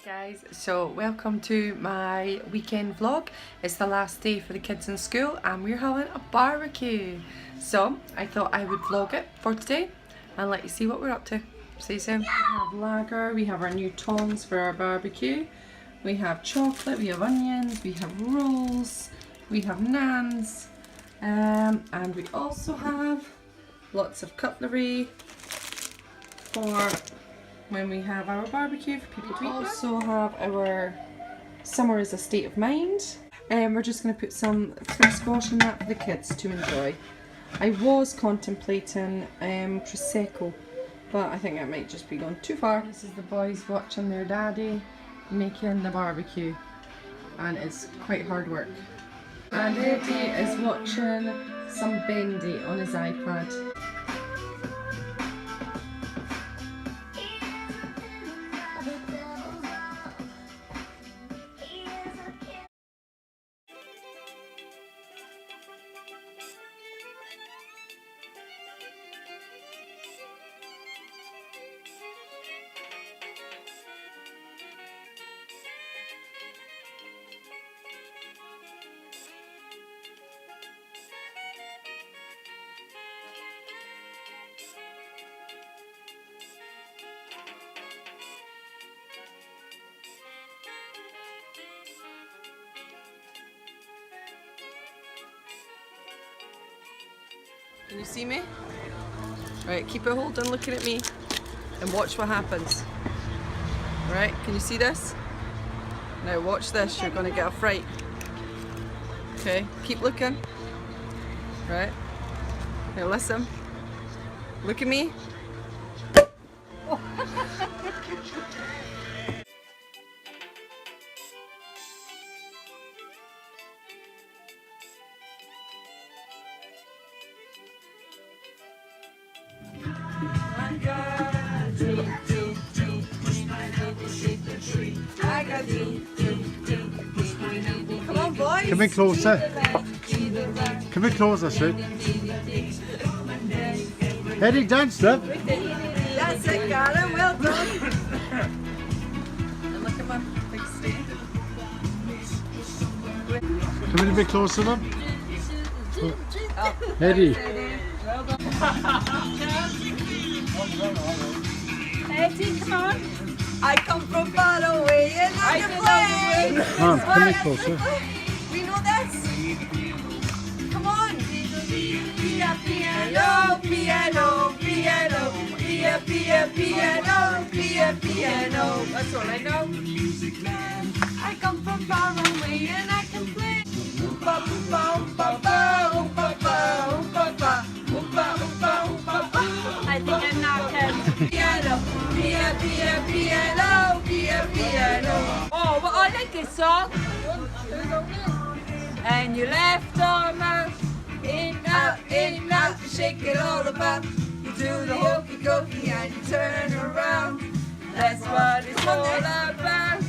Guys, so welcome to my weekend vlog. It's the last day for the kids in school and we're having a barbecue. So I thought I would vlog it for today and let you see what we're up to. See you soon. We have lager, we have our new tongs for our barbecue, we have chocolate, we have onions, we have rolls, we have naans, and we also have lots of cutlery for when we have our barbecue for people to eat. We also have our summer is a state of mind, and we're just going to put some fruit squash in that for the kids to enjoy. I was contemplating prosecco, but I think that might just be going too far. This is the boys watching their daddy making the barbecue, and it's quite hard work. And Eddie is watching some bendy on his iPad. Can you see me? Right, keep it holding, looking at me, and watch what happens. Right, can you see this? Now watch this, you're gonna get a fright. Okay, keep looking. Right, now listen. Look at me. Come on, boys. Come in closer. Come in closer, sweet. Heading down, love. That's it, Garen. Well done. And look at my big stick. Come in a bit closer, love. Oh. Eddie. Well done. Eddie, come on. I come from far away and I can play. Come in closer. We know this. Come on. Piano, piano, piano, piano, piano, piano, piano. That's all I know. I come from far away and I can play. Oompa, oompa, oompa, oompa, oompa, oompa, oompa, oompa, oompa. I think I'm knackered. Piano, piano, piano, piano, piano. Oh, but I like this song. And your left arm out, in, out, shake it all about. You do the hokey cokey and you turn around. That's what it's all about.